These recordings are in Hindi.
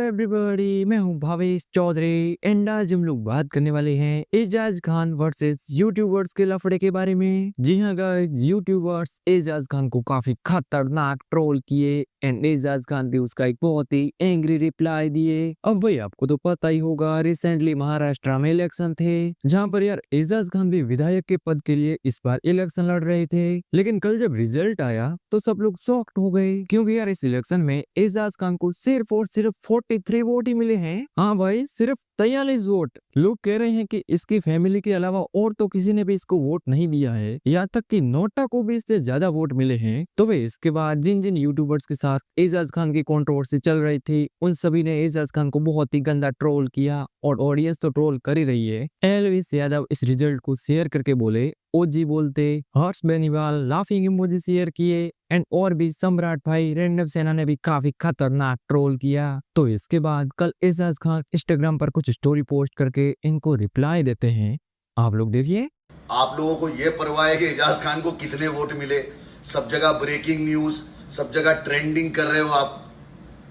एवरीबॉडी, मैं हूं भावेश चौधरी एंड आज हम लोग बात करने वाले हैं एजाज खान वर्सेस यूट्यूबर्स के लफड़े के बारे में। जी हाँ गाइस, यूट्यूबर्स एजाज खान को काफी खतरनाक ट्रोल किए एंड एजाज खान भी उसका एक बहुत ही एंग्री रिप्लाई दिए। अब भाई आपको तो पता ही होगा, रिसेंटली महाराष्ट्र में इलेक्शन थे जहाँ पर यार एजाज खान भी विधायक के पद के लिए इस बार इलेक्शन लड़ रहे थे। लेकिन कल जब रिजल्ट आया तो सब लोग शॉक्ड हो गए, क्योंकि यार इस इलेक्शन में एजाज खान को सिर्फ और सिर्फ 43 वोट ही मिले हैं। हाँ भाई, सिर्फ 43 वोट। लोग कह रहे हैं कि इसकी फैमिली के अलावा और तो किसी ने भी इसको वोट नहीं दिया है, यहाँ तक कि नोटा को भी इससे ज्यादा वोट मिले हैं। तो वे इसके बाद जिन जिन यूट्यूबर्स के साथ एजाज खान की कंट्रोवर्सी चल रही थी उन सभी ने एजाज खान को बहुत ही गंदा ट्रोल किया और ऑडियंस तो ट्रोल कर ही रही है। एलविस यादव इस रिजल्ट को शेयर करके बोले, ओजी बोलते, Harsh Beniwal laughing emoji share किए एंड और भी सम्राट भाई रैंडम सेना ने भी काफी खतरनाक ट्रोल किया। तो इसके बाद कल एजाज खान इंस्टाग्राम पर कुछ स्टोरी पोस्ट करके इनको रिप्लाई देते हैं, आप लोग देखिए। आप लोगों को ये परवाह है कि एजाज खान को कितने वोट मिले? सब जगह ब्रेकिंग न्यूज, सब जगह ट्रेंडिंग कर रहे हो आप।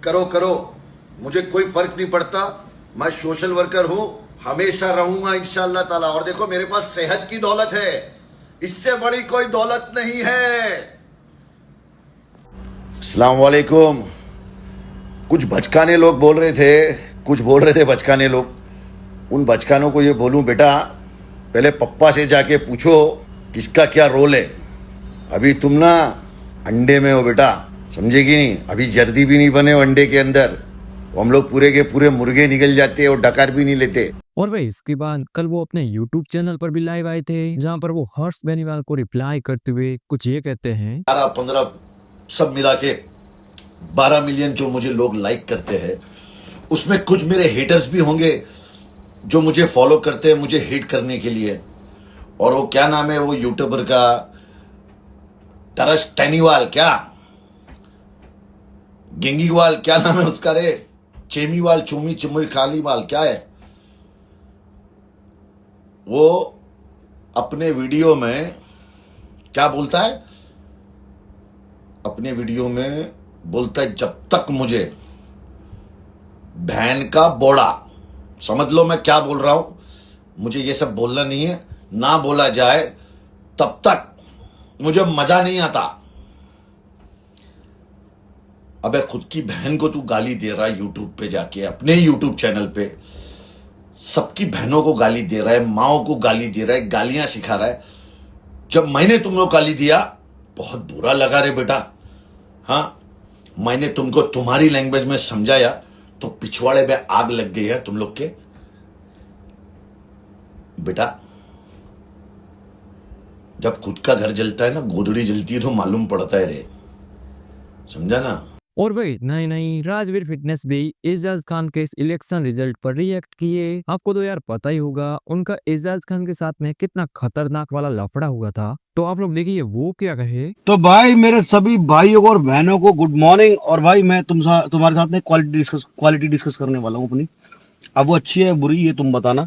करो करो, मुझे कोई फर्क नहीं पड़ता। मैं सोशल वर्कर हूं, हमेशा रहूंगा इंशाअल्लाह ताला। और देखो, मेरे पास सेहत की दौलत है, इससे बड़ी कोई दौलत नहीं है। अस्सलाम वालेकुम। कुछ बचकाने लोग बोल रहे थे, कुछ बोल रहे थे बचकाने लोग। उन बचकानों को ये बोलूं, बेटा पहले पप्पा से जाके पूछो किसका क्या रोल है। अभी तुम ना अंडे में हो बेटा, समझेगी नहीं। अभी जर्दी भी नहीं बने हो अंडे के अंदर। हम लोग पूरे के पूरे मुर्गे निकल जाते हैं और डकार भी नहीं लेते। और वही इसके बाद कल वो अपने YouTube चैनल पर भी लाइव आए थे, जहां पर वो हर्ष बेनीवाल को रिप्लाई करते हुए कुछ ये कहते हैं, 12-15 सब मिला के 12 मिलियन जो मुझे लोग लाइक करते हैं, उसमें कुछ मेरे हेटर्स भी होंगे जो मुझे फॉलो करते हैं मुझे हिट करने के लिए। और वो क्या नाम है वो यूट्यूबर का, तरस टैनीवाल, क्या गेंगीवाल, क्या नाम है उसका रे, चेमीवाल, चूमी चिमुई खालीवाल, क्या है वो, अपने वीडियो में क्या बोलता है? अपने वीडियो में बोलता है, जब तक मुझे बहन का बोड़ा, समझ लो मैं क्या बोल रहा हूं, मुझे ये सब बोलना नहीं है, ना बोला जाए तब तक मुझे मजा नहीं आता। अबे खुद की बहन को तू गाली दे रहा है यूट्यूब पे जाके, अपने यूट्यूब चैनल पे सबकी बहनों को गाली दे रहा है, माओ को गाली दे रहा है, गालियां सिखा रहा है। जब मैंने तुम लोग गाली दिया बहुत बुरा लगा रे बेटा। हाँ, मैंने तुमको तुम्हारी लैंग्वेज में समझाया तो पिछवाड़े में आग लग गई है तुम लोग के। बेटा जब खुद का घर जलता है ना, गोदड़ी जलती है तो मालूम पड़ता है रे, समझा ना। और भाई नहीं राजवीर फिटनेस भी एजाज खान के इस इलेक्शन रिजल्ट पर रिएक्ट किए। आपको तो यार पता ही होगा उनका एजाज खान के साथ में कितना खतरनाक वाला लफड़ा हुआ था। तो आप लोग देखिए वो क्या कहे। तो भाई मेरे सभी भाइयों और बहनों को गुड मॉर्निंग। और भाई मैं तुम्हारे साथ में क्वालिटी डिस्कस करने वाला हूँ अपनी। अब वो अच्छी है बुरी, ये तुम बताना।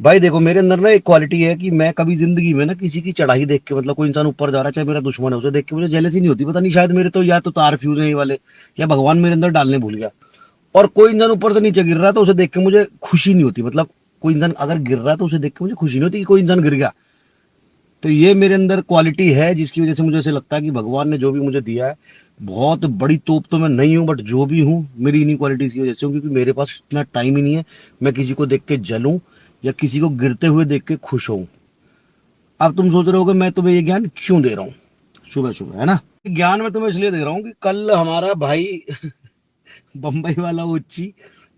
भाई देखो, मेरे अंदर ना एक क्वालिटी है कि मैं कभी जिंदगी में ना किसी की चढ़ाई देख के, मतलब कोई इंसान ऊपर जा रहा है चाहे मेरा दुश्मन है, उसे देख के मुझे जेलसी नहीं होती। पता नहीं, शायद मेरे तो या तो तार फ्यूज है ये वाले, या भगवान मेरे अंदर डालने भूल गया। और कोई इंसान ऊपर से नीचे गिर रहा है तो उसे देख के मुझे खुशी नहीं होती। मतलब कोई इंसान अगर गिर रहा है तो उसे देख के मुझे खुशी नहीं होती कि कोई इंसान गिर गया। तो ये मेरे अंदर क्वालिटी है जिसकी वजह से मुझे ऐसे लगता है कि भगवान ने जो भी मुझे दिया है, बहुत बड़ी तोप तो मैं नहीं हूं, बट जो भी हूं मेरी इन्हीं क्वालिटीज की वजह से हूं, क्योंकि मेरे पास इतना टाइम ही नहीं है मैं किसी को देख के जलूं या किसी को गिरते हुए देख के खुश हूं। अब तुम सोच रहे होगे मैं तुम्हें ये ज्ञान क्यों दे रहा हूँ सुबह सुबह, है ना। ज्ञान मैं तुम्हें इसलिए दे रहा हूँ कि कल हमारा भाई बंबई वाला उच्ची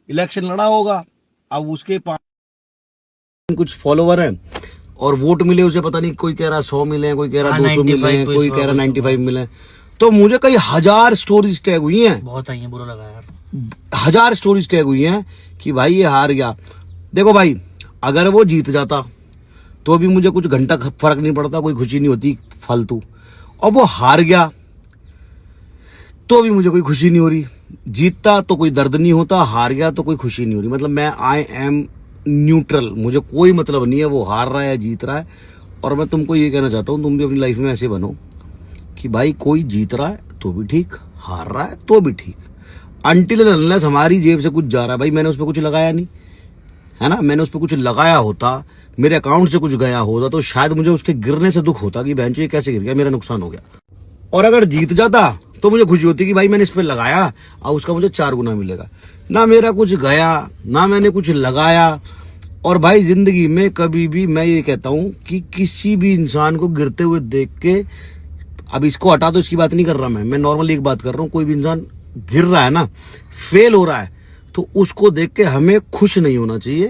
इलेक्शन लड़ा होगा। अब उसके पास कुछ फॉलोवर हैं और वोट मिले उसे, पता नहीं कोई कह रहा 100 मिले हैं, कोई कह रहा 200 मिले हैं, कोई कह रहा 95 मिले हैं। तो मुझे कई हजार स्टोरीज टैग हुई हैं, बहुत आई हैं, बुरा लगा यार। 1000 स्टोरीज टैग हुई हैं कि भाई ये हार गया। देखो भाई, अगर वो जीत जाता तो भी मुझे कुछ घंटा फर्क नहीं पड़ता, कोई खुशी नहीं होती फालतू। और वो हार गया तो भी मुझे कोई खुशी नहीं हो रही। जीतता तो कोई दर्द नहीं होता, हार गया तो कोई खुशी नहीं हो रही। मतलब मैं आई एम न्यूट्रल, मुझे कोई मतलब नहीं है वो हार रहा है या जीत रहा है। और मैं तुमको ये कहना चाहता हूँ, तुम भी अपनी लाइफ में ऐसे बनो कि भाई कोई जीत रहा है तो भी ठीक, हार रहा है तो भी ठीक। अनटिल अनलेस हमारी जेब से कुछ जा रहा है भाई, मैंने उस पर कुछ लगाया नहीं है ना, मैंने उस पर कुछ लगाया होता, मेरे अकाउंट से कुछ गया होता तो शायद मुझे उसके गिरने से दुख होता कि बहन ये कैसे गिर गया, मेरा नुकसान हो गया। और अगर जीत जाता तो मुझे खुशी होती कि भाई मैंने इस पे लगाया और उसका मुझे 4 गुना मिलेगा। ना मेरा कुछ गया, ना मैंने कुछ लगाया। और भाई जिंदगी में कभी भी मैं ये कहता हूं कि किसी भी इंसान को गिरते हुए देख के, अब इसको हटा दो, इसकी बात नहीं कर रहा मैं नॉर्मली एक बात कर रहा हूं, कोई भी इंसान गिर रहा है ना, फेल हो रहा है, तो उसको देख के हमें खुश नहीं होना चाहिए।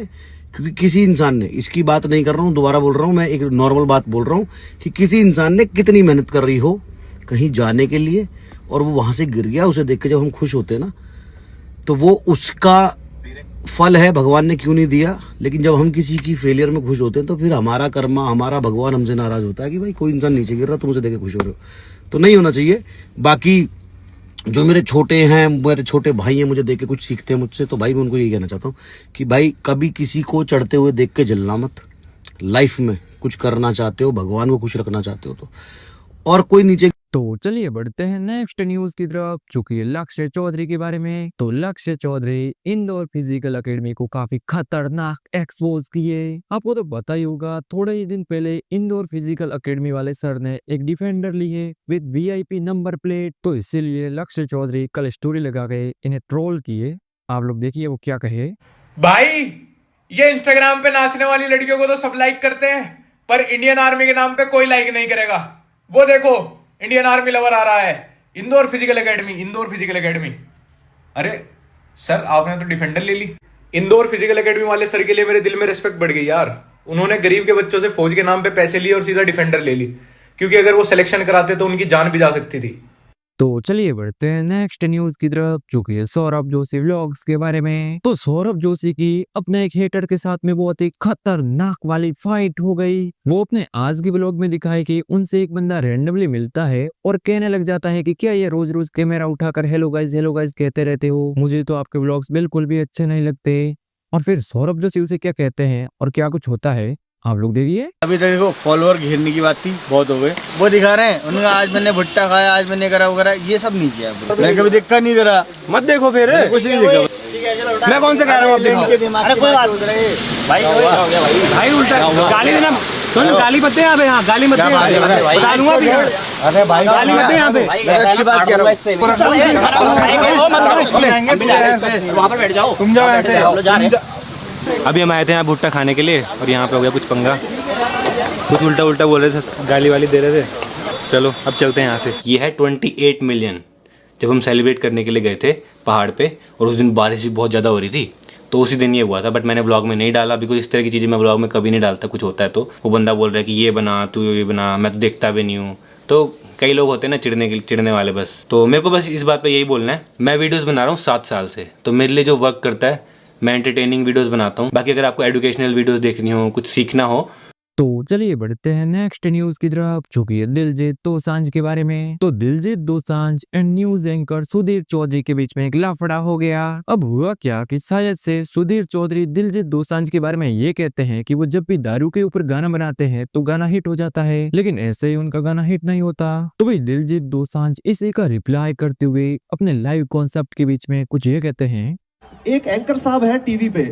क्योंकि किसी इंसान ने, इसकी बात नहीं कर रहा हूं, दोबारा बोल रहा हूं, मैं एक नॉर्मल बात बोल रहा हूं कि किसी इंसान ने कितनी मेहनत कर रही हो कहीं जाने के लिए और वो वहां से गिर गया, उसे देख के जब हम खुश होते हैं ना, तो वो उसका फल है, भगवान ने क्यों नहीं दिया। लेकिन जब हम किसी की फेलियर में खुश होते हैं तो फिर हमारा कर्मा, हमारा भगवान हमसे नाराज होता है कि भाई कोई इंसान नीचे गिर रहा तुम उसे देख के खुश हो रहे हो, तो नहीं होना चाहिए। बाकी जो मेरे छोटे हैं, मेरे छोटे भाई हैं, मुझे देख के कुछ सीखते हैं मुझसे, तो भाई मैं उनको यही कहना चाहता हूँ कि भाई कभी किसी को चढ़ते हुए देख के जलना मत। लाइफ में कुछ करना चाहते हो, भगवान को खुश रखना चाहते हो तो, और कोई नीचे। तो चलिए बढ़ते हैं नेक्स्ट न्यूज की तरफ, जो कि लक्ष्य चौधरी के बारे में। तो लक्ष्य चौधरी इंदौर फिजिकल एकेडमी को काफी खतरनाक एक्सपोज किए। आपको तो पता ही होगा, थोड़े ही दिन पहले इंदौर फिजिकल एकेडमी वाले सर ने एक डिफेंडर ली है विद VIP नंबर प्लेट, तो इसीलिए लक्ष्य चौधरी कल स्टोरी लगा गए, इन्हें ट्रोल किए। आप लोग देखिए वो क्या कहे। भाई ये इंस्टाग्राम पे नाचने वाली लड़कियों को तो सब लाइक करते हैं, पर इंडियन आर्मी के नाम पे कोई लाइक नहीं करेगा। वो देखो इंडियन आर्मी लवर आ रहा है, Indore physical academy, Indore physical academy. अरे सर आपने तो डिफेंडर ले ली। इंदौर फिजिकल एकेडमी वाले सर के लिए मेरे दिल में रिस्पेक्ट बढ़ गई यार। उन्होंने गरीब के बच्चों से फौज के नाम पे पैसे लिए और सीधा डिफेंडर ले ली, क्योंकि अगर वो सिलेक्शन कराते तो उनकी जान भी जा सकती थी। तो चलिए बढ़ते हैं नेक्स्ट न्यूज की तरफ, जो कि सौरभ जोशी व्लॉग्स के बारे में। तो सौरभ जोशी की अपने एक हेटर के साथ में बहुत ही खतरनाक वाली फाइट हो गई। वो अपने आज के व्लॉग में दिखाए कि उनसे एक बंदा रैंडमली मिलता है और कहने लग जाता है कि क्या ये रोज रोज कैमरा उठाकर हेलो गाइस कहते रहते हो, मुझे तो आपके व्लॉग्स बिल्कुल भी अच्छे नहीं लगते। और फिर सौरभ जोशी उसे क्या कहते हैं और क्या कुछ होता है, आप लोग देखिए। अभी तक देखो फॉलोअर घेरने की बात थी, बहुत हो गए। वो दिखा रहे हैं उनका, आज मैंने भुट्टा खाया, आज मैंने करा वगैरह, ये सब नहीं किया। मैंने कभी देखा नहीं, जरा मत देखो फिर, कुछ नहीं देखा। मैं कौन सा कह रहा हूँ? अरे कोई बात भाई, भाई उल्टा गाली देना, सुन गाली मत दे यहाँ पे, हाँ गाली मत दे, बता दूंगा अभी। अरे भाई गाली मत दे यहाँ पे, अच्छी बात कह रहा हूँ। वहाँ पर बैठ जाओ, तुम जाओ ऐसे। अभी हम आए थे यहाँ भुट्टा खाने के लिए और यहाँ पे हो गया कुछ पंगा, कुछ उल्टा उल्टा बोल रहे थे, गाली वाली दे रहे थे। चलो अब चलते हैं यहाँ से। ये है 28 मिलियन, जब हम सेलिब्रेट करने के लिए गए थे पहाड़ पे, और उस दिन बारिश भी बहुत ज़्यादा हो रही थी, तो उसी दिन ये हुआ था। बट मैंने ब्लॉग में नहीं डाला, बिकॉज इस तरह की चीज़ें मैं ब्लॉग में कभी नहीं डालता। कुछ होता है तो वो बंदा बोल रहा है कि ये बना, तू ये बना, मैं तो देखता भी नहीं हूँ। तो कई लोग होते हैं ना चिढ़ने वाले, बस। तो मेरे को बस इस बात पर यही बोलना है, मैं वीडियोज़ बना रहा हूँ 7 साल से, तो मेरे लिए जो वर्क करता है, मैं एंटरटेनिंग वीडियोस बनाता हूँ। बाकी अगर आपको एजुकेशनल वीडियोस देखनी हो, कुछ सीखना हो। तो चलिए बढ़ते हैं नेक्स्ट न्यूज की तरफ, जो कि दिलजीत दोसांझ के बारे में। तो Diljit Dosanjh and news anchor Sudhir Chaudhary के बीच में एक लफड़ा हो गया। अब हुआ क्या कि शायद से सुधीर चौधरी दिलजीत दोसांझ के बारे में ये कहते हैं कि वो जब भी दारू के ऊपर गाना बनाते हैं तो गाना हिट हो जाता है, लेकिन ऐसे ही उनका गाना हिट नहीं होता। तो भाई दिलजीत दोसांझ इसी का रिप्लाई करते हुए अपने लाइव कॉन्सेप्ट के बीच में कुछ ये कहते हैं। एक एंकर साहब है टीवी पे,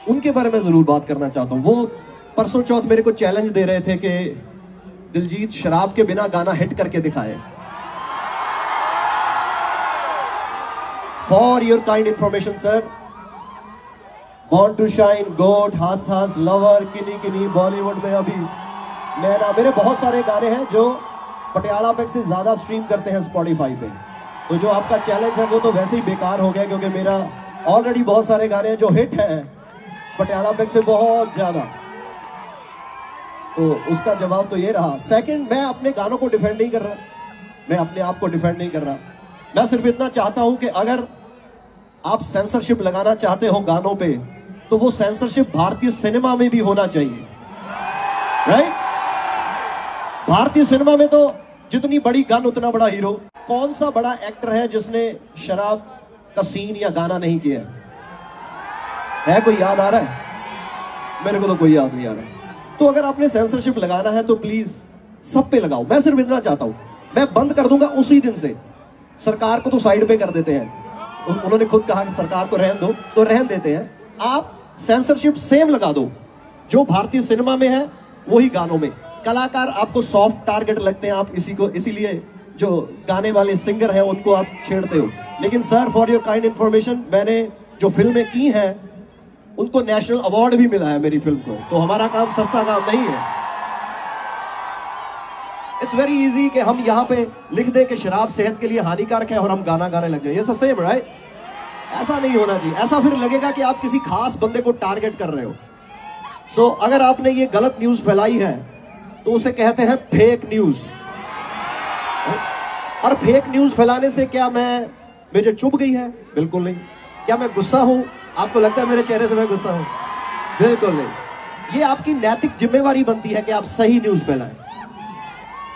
उनके बारे में जरूर बात करना चाहता हूं। वो परसों चौथ मेरे को चैलेंज दे रहे थे कि दिलजीत शराब के बिना गाना हिट करके दिखाए। For your kind information sir, born to shine, GOAT, Hass Hass, lover, किनी किनी, बॉलीवुड में अभी नैना, मेरे बहुत सारे गाने हैं जो पटियाला पे से ज्यादा स्ट्रीम करते हैं स्पॉटिफाई पे। तो जो आपका चैलेंज है वो तो वैसे ही बेकार हो गया, क्योंकि मेरा ऑलरेडी बहुत सारे गाने हैं जो हिट है पटियाला पे से बहुत ज्यादा। तो उसका जवाब तो ये रहा। सेकंड, मैं अपने गानों को डिफेंड नहीं कर रहा, मैं अपने आप को डिफेंड नहीं कर रहा। मैं सिर्फ इतना चाहता हूं कि अगर आप सेंसरशिप लगाना चाहते हो गानों पे, तो वो सेंसरशिप भारतीय सिनेमा में भी होना चाहिए, राइट? भारतीय सिनेमा में तो जितनी बड़ी गन उतना बड़ा हीरो। कौन सा बड़ा एक्टर है जिसने शराब का सीन या गाना नहीं किया है? कोई याद आ रहा है? मेरे को तो कोई याद नहीं आ रहा। तो अगर आपने सेंसरशिप लगाना है तो प्लीज सब पे लगाओ। मैं सिर्फ इतना चाहता हूं, मैं बंद कर दूंगा उसी दिन से। सरकार को तो साइड पे कर देते हैं। उन्होंने खुद कहा कि सरकार को रहन दो, तो रहन देते हैं। आप सेंसरशिप सेम लगा दो, जो भारतीय सिनेमा में है वही गानों में। कलाकार आपको सॉफ्ट टारगेट लगते हैं, आप इसीलिए जो गाने वाले सिंगर हैं उनको आप छेड़ते हो। लेकिन sir, for your kind information, मैंने जो फिल्में की हैं उनको नेशनल अवार्ड भी मिला है मेरी फिल्म को, तो हमारा काम सस्ता काम नहीं है। इट्स वेरी इजी कि हम यहाँ पे लिख दें कि शराब सेहत के लिए हानिकारक है और हम गाना गाने लग जाए। ये सेम राइट? ऐसा नहीं होना चाहिए। ऐसा फिर लगेगा कि आप किसी खास बंदे को टारगेट कर रहे हो। सो अगर आपने ये गलत न्यूज फैलाई है तो उसे कहते हैं फेक न्यूज। और फेक न्यूज फैलाने से क्या मुझे चुभ गई है? बिल्कुल नहीं। क्या मैं गुस्सा हूं? आपको लगता है मेरे चेहरे से मैं गुस्सा हूं? बिल्कुल नहीं। ये आपकी नैतिक जिम्मेवारी बनती है कि आप सही न्यूज फैलाएं।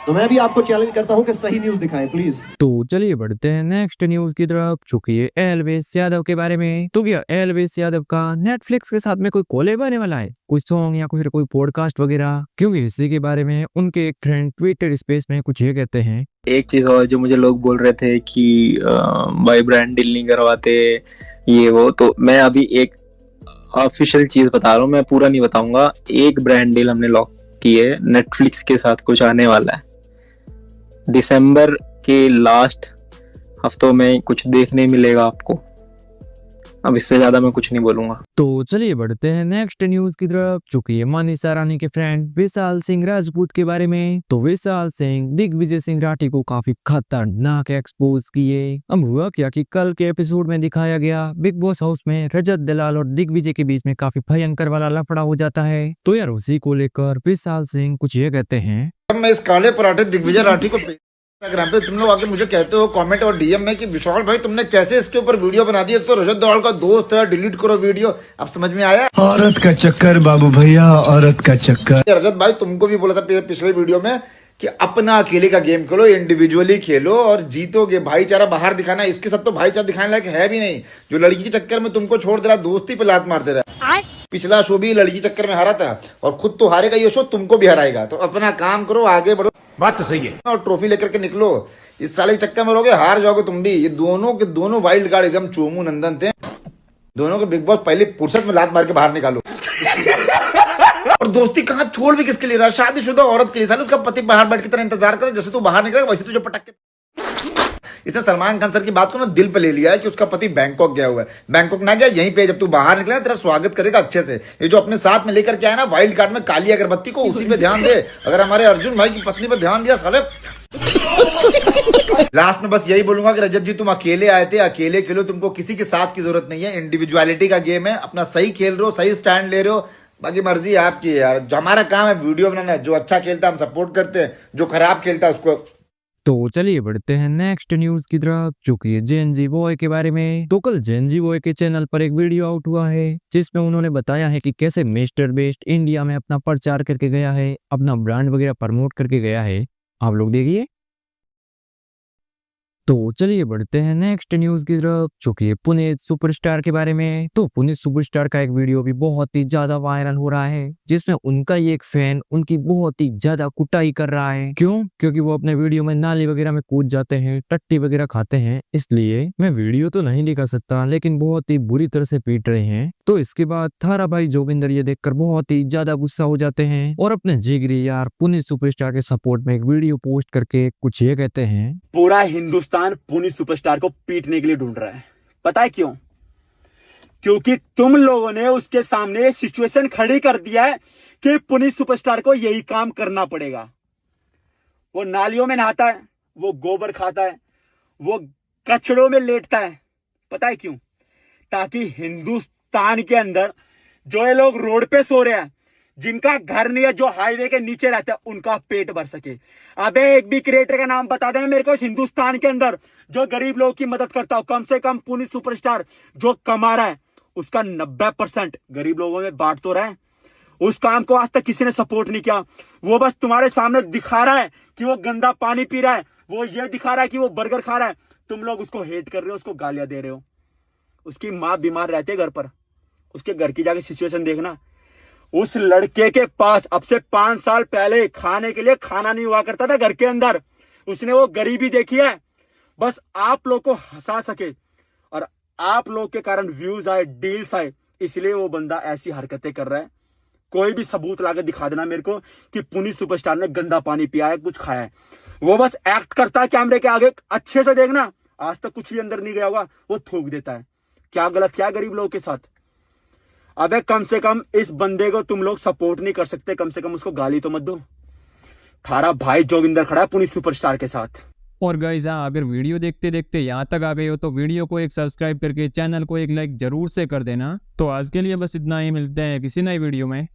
तो मैं भी आपको चैलेंज करता हूं कि सही न्यूज दिखाएं प्लीज। तो चलिए बढ़ते हैं नेक्स्ट न्यूज की तरफ, चूंकि ये एल्विस यादव के बारे में। तो क्या एल्विस यादव का नेटफ्लिक्स के साथ में कोई कोलैब आने वाला है, कुछ सॉन्ग या फिर कोई पॉडकास्ट वगैरह? क्योंकि इसी के बारे में उनके एक फ्रेंड ट्विटर स्पेस में कुछ ये कहते हैं। एक चीज और जो मुझे लोग बोल रहे थे कि भाई ब्रांड डील नहीं करवाते ये वो, तो मैं अभी एक ऑफिशियल चीज बता रहा हूँ, मैं पूरा नहीं बताऊंगा। एक ब्रांड डील हमने लॉक की है, नेटफ्लिक्स के साथ कुछ आने वाला है। दिसंबर के लास्ट हफ्तों में कुछ देखने मिलेगा आपको। अब इससे ज्यादा मैं कुछ नहीं बोलूंगा। तो चलिए बढ़ते हैं नेक्स्ट न्यूज की तरफ, चूंकि ये मानिसा रानी के फ्रेंड विशाल सिंह राजपूत के बारे में। तो विशाल सिंह दिग्विजय सिंह राठी को काफी खतरनाक एक्सपोज किए। अब हुआ क्या कि कल के एपिसोड में दिखाया गया बिग बॉस हाउस में रजत दलाल और दिग्विजय के बीच में काफी भयंकर वाला लफड़ा हो जाता है। तो यार उसी को लेकर विशाल सिंह कुछ ये कहते हैं। मैं इस काले पराठे दिग्विजय राठी को इंस्टाग्राम पे तुम लोग आके मुझे कहते हो कमेंट और डीएम में कि विशाल भाई तुमने कैसे इसके ऊपर वीडियो बना दी, तो रजत दलाल का दोस्त है, डिलीट करो वीडियो। अब समझ में आया? औरत का चक्कर बाबू भैया, औरत का चक्कर। रजत भाई तुमको भी बोला था पिछले वीडियो में कि अपना अकेले का गेम खेलो, इंडिविजुअली खेलो और जीतोगे। भाईचारा बाहर दिखाना, इसके साथ तो भाईचारा दिखाने लायक है भी नहीं। जो लड़की के चक्कर में तुमको छोड़ दे रहा, दोस्ती पे लात मारते रहा। पिछला शो भी लड़की चक्कर में हारा था और खुद तो हारेगा, ये शो तुमको भी हराएगा। तो अपना काम करो, आगे बढ़ो। बात तो सही है। और ट्रॉफी लेकर के निकलो। इस साल के चक्कर में रहोगे, हार जाओगे तुम भी। ये दोनों के दोनों वाइल्ड कार्ड एकदम चोमू नंदन थे। दोनों के बिग बॉस पहले फुर्सत में लात मार के बाहर निकालो। और दोस्ती कहाँ छोड़ भी किसके लिए रहा? शादीशुदा औरत के लिए। साले उसका पति बाहर बैठ के तरह इंतजार करे, जैसे तू बाहर निकलेगा वैसे तुझे पटक के। इसने सलमान खान सर की बात को ना दिल पे ले लिया है कि उसका पति बैंकॉक गया हुआ है। बैंकॉक ना गया, यहीं पे जब तू बाहर निकला तेरा स्वागत करेगा अच्छे से। ये जो अपने साथ में लेकर के आया ना वाइल्ड कार्ड में काली अगरबत्ती को, उसी पे ध्यान दे। अगर हमारे अर्जुन भाई की पत्नी पे ध्यान दिया साले। लास्ट में बस यही बोलूंगा कि रजत जी तुम अकेले आए थे, अकेले खेलो, तुमको किसी के साथ की जरूरत नहीं है। इंडिविजुअलिटी का गेम है, अपना सही खेल रहे हो, सही स्टैंड ले रहे हो, बाकी मर्जी आपकी है यार। जो हमारा काम है वीडियो बनाना, जो अच्छा खेलता है हम सपोर्ट करते हैं, जो खराब खेलता है उसको। तो चलिए बढ़ते हैं नेक्स्ट न्यूज की तरफ, चूंकि जेनजी बॉय के बारे में। तो कल जेनजी बॉय के चैनल पर एक वीडियो आउट हुआ है जिसमें उन्होंने बताया है कि कैसे मिस्टर बेस्ट इंडिया में अपना प्रचार करके गया है, अपना ब्रांड वगैरह प्रमोट करके गया है। आप लोग देखिए। तो चलिए बढ़ते हैं नेक्स्ट न्यूज की तरफ, चूंकि पुनीत सुपरस्टार के बारे में। तो पुनीत सुपरस्टार का एक वीडियो भी बहुत ही ज्यादा वायरल हो रहा है जिसमें उनका ये एक फैन उनकी बहुत ही ज्यादा कुटाई कर रहा है। क्यों? क्योंकि वो अपने वीडियो में नाली वगैरह में कूद जाते हैं, टट्टी वगैरह खाते हैं। इसलिए मैं वीडियो तो नहीं दिखा सकता, लेकिन बहुत ही बुरी तरह से पीट रहे हैं। तो इसके बाद थारा भाई जोगिंदर ये देखकर बहुत ही ज्यादा गुस्सा हो जाते हैं और अपने जिगरी यार पुनीत सुपरस्टार के सपोर्ट में एक वीडियो पोस्ट करके कुछ ये कहते हैं। पूरा हिंदुस्तान पुनीत सुपरस्टार को पीटने के लिए ढूंढ रहा है। पता है क्यों? क्योंकि तुम लोगों ने उसके सामने सिचुएशन खड़ी कर दिया है कि पुनीत सुपरस्टार को यही काम करना पड़ेगा। वो नालियों में नहाता है, वो गोबर खाता है, वो कचड़ों में लेटता है। पता है क्यों? ताकि हिंदुस्तान के अंदर जो ये लोग रोड पे सो रहे हैं, जिनका घर नहीं है, जो हाईवे के नीचे रहते हैं, उनका पेट भर सके। अबे एक भी क्रिएटर का नाम बता देना मेरे को इस हिंदुस्तान के अंदर जो गरीब लोगों की मदद करता हो। कम से कम पुनीत सुपरस्टार जो कमा रहा है उसका 90% गरीब लोगों में बांट तो रहा है। उस काम को आज तक किसी ने सपोर्ट नहीं किया। वो बस तुम्हारे सामने दिखा रहा है कि वो गंदा पानी पी रहा है, वो ये दिखा रहा है कि वो बर्गर खा रहा है। तुम लोग उसको हेट कर रहे हो, उसको गालियां दे रहे हो। उसकी माँ बीमार रहती है घर पर, उसके घर की जाके सिचुएशन देखना। उस लड़के के पास अब से 5 साल पहले खाने के लिए खाना नहीं हुआ करता था घर के अंदर। उसने वो गरीबी देखी है, बस आप लोग को हंसा सके और आप लोग के कारण व्यूज आए, डील्स आए, इसलिए वो बंदा ऐसी हरकतें कर रहा है। कोई भी सबूत लाकर दिखा देना मेरे को कि पुनीत सुपरस्टार ने गंदा पानी पिया है, कुछ खाया है। वो बस एक्ट करता है कैमरे के आगे, अच्छे से देखना, आज तक कुछ भी अंदर नहीं गया होगा, वो थूक देता है। क्या गलत, क्या गरीब लोगों के साथ। अबे कम से कम इस बंदे को तुम लोग सपोर्ट नहीं कर सकते, कम से कम उसको गाली तो मत दो। थारा भाई जोगिंदर खड़ा है पुनीत सुपरस्टार के साथ। और गाइस अगर वीडियो देखते देखते यहाँ तक आ गए हो तो वीडियो को एक सब्सक्राइब करके चैनल को एक लाइक जरूर से कर देना। तो आज के लिए बस इतना ही, मिलते हैं किसी नई वीडियो में।